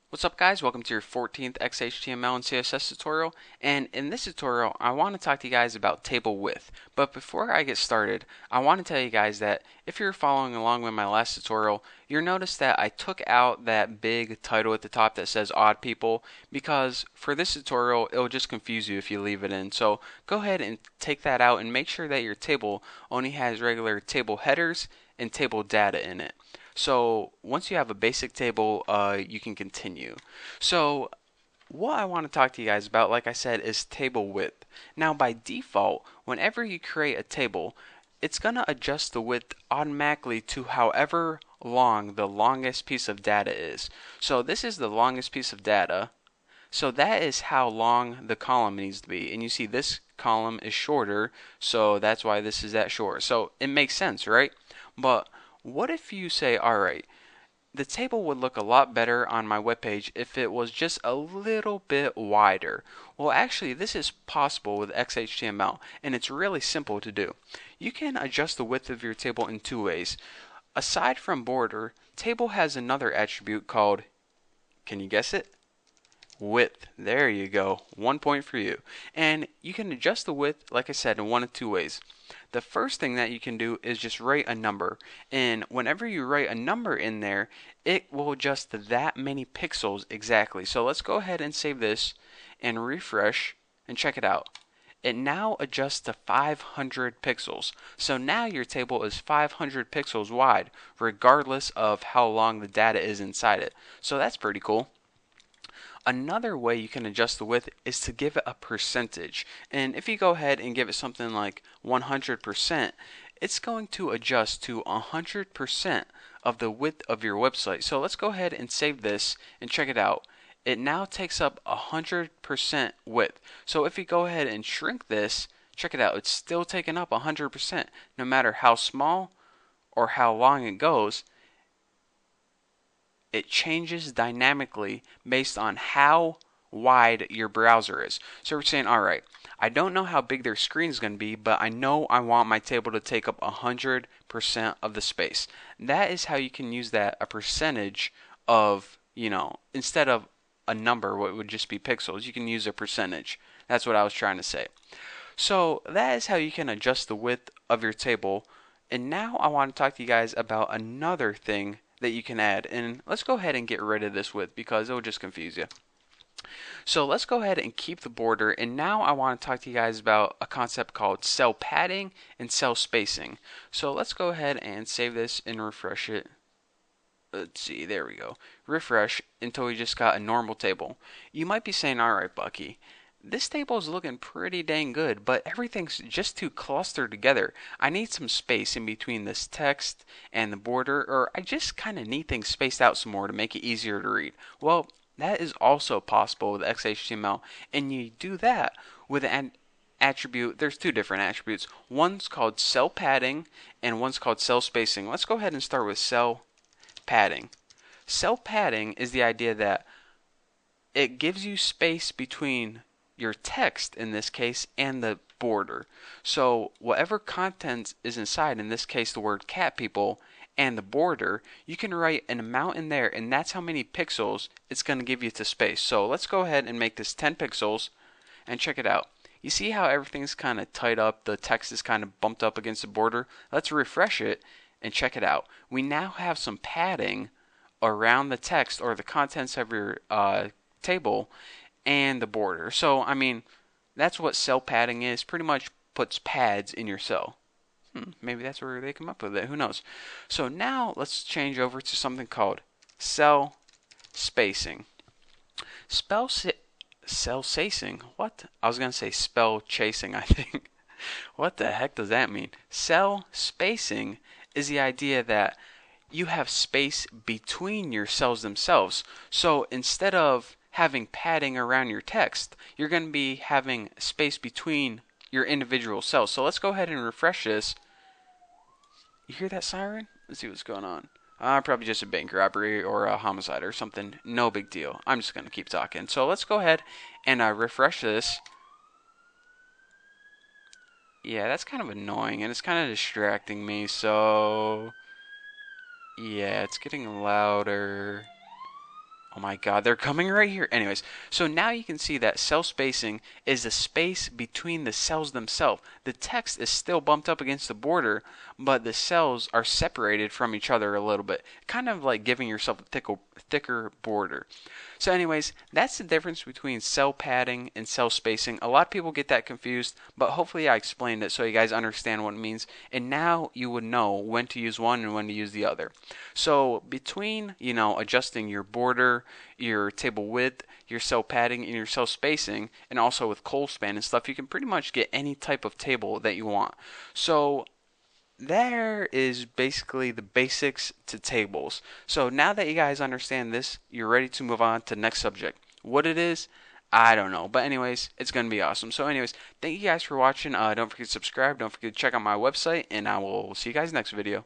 What's up guys, welcome to your 14th XHTML and CSS tutorial, and in this tutorial I want to talk to you guys about table width. But before I get started, I want to tell you guys that if you're following along with my last tutorial, you'll notice that I took out that big title at the top that says odd people, because for this tutorial it'll just confuse you if you leave it in. So go ahead and take that out and make sure that your table only has regular table headers and table data in it. So once you have a basic table, you can continue. So what I want to talk to you guys about, like I said, is table width. Now by default, whenever you create a table, it's going to adjust the width automatically to however long the longest piece of data is. So this is the longest piece of data. So that is how long the column needs to be. And you see this column is shorter, so that's why this is that short. So it makes sense, right? But what if you say, alright, the table would look a lot better on my webpage if it was just a little bit wider? Well, actually, this is possible with XHTML, and it's really simple to do. You can adjust the width of your table in two ways. Aside from border, table has another attribute called, can you guess it? Width. There you go. 1 point for you. And you can adjust the width, like I said, in one of two ways. The first thing that you can do is just write a number. And whenever you write a number in there, it will adjust to that many pixels exactly. So let's go ahead and save this and refresh and check it out. It now adjusts to 500 pixels. So now your table is 500 pixels wide, regardless of how long the data is inside it. So that's pretty cool. Another way you can adjust the width is to give it a percentage. And if you go ahead and give it something like 100%, it's going to adjust to 100% of the width of your website. So let's go ahead and save this and check it out. It now takes up 100% width. So if you go ahead and shrink this, check it out, it's still taking up 100%. No matter how small or how long it goes, it changes dynamically based on how wide your browser is. So we're saying, alright, I don't know how big their screen is going to be, but I know I want my table to take up 100% of the space. That is how you can use that, a percentage of, instead of a number, what would just be pixels, you can use a percentage. That's what I was trying to say. So that is how you can adjust the width of your table. And now I want to talk to you guys about another thing that you can add, and let's go ahead and get rid of this width because it will just confuse you. So let's go ahead and keep the border, and now I want to talk to you guys about a concept called cell padding and cell spacing. So let's go ahead and save this and refresh it. Let's see, there we go. Refresh until we just got a normal table. You might be saying, alright Bucky, this table is looking pretty dang good, but everything's just too clustered together. I need some space in between this text and the border, or I just kind of need things spaced out some more to make it easier to read. Well, that is also possible with XHTML, and you do that with an attribute. There's two different attributes. One's called cell padding, and one's called cell spacing. Let's go ahead and start with cell padding. Cell padding is the idea that it gives you space between your text in this case and the border. So whatever content is inside, in this case the word cat people, and the border, you can write an amount in there, and that's how many pixels it's going to give you to space. So let's go ahead and make this 10 pixels and check it out. You see how everything's kind of tied up, the text is kind of bumped up against the border? Let's refresh it and check it out. We now have some padding around the text or the contents of your table and the border. So, I mean, that's what cell padding is. Pretty much puts pads in your cell. Maybe that's where they come up with it. Who knows? So now let's change over to something called cell spacing. Cell spacing? What? I was going to say spell chasing, I think. What the heck does that mean? Cell spacing is the idea that you have space between your cells themselves. So instead of having padding around your text, you're going to be having space between your individual cells. So let's go ahead and refresh this. You hear that siren? Let's see what's going on. Probably just a bank robbery or a homicide or something. No big deal. I'm just going to keep talking. So let's go ahead and refresh this. Yeah, that's kind of annoying and it's kind of distracting me. So yeah, it's getting louder. Oh my god, they're coming right here. Anyways, so now you can see that cell spacing is the space between the cells themselves. The text is still bumped up against the border, but the cells are separated from each other a little bit. Kind of like giving yourself a thicker border. So anyways, that's the difference between cell padding and cell spacing. A lot of people get that confused, but hopefully I explained it so you guys understand what it means. And now you would know when to use one and when to use the other. So between, adjusting your border, your table width, your cell padding, and your cell spacing, and also with cold span and stuff, you can pretty much get any type of table that you want. So there is basically the basics to tables. So now that you guys understand this, you're ready to move on to the next subject. What it is, I don't know. But anyways, it's going to be awesome. So anyways, thank you guys for watching. Don't forget to subscribe. Don't forget to check out my website. And I will see you guys next video.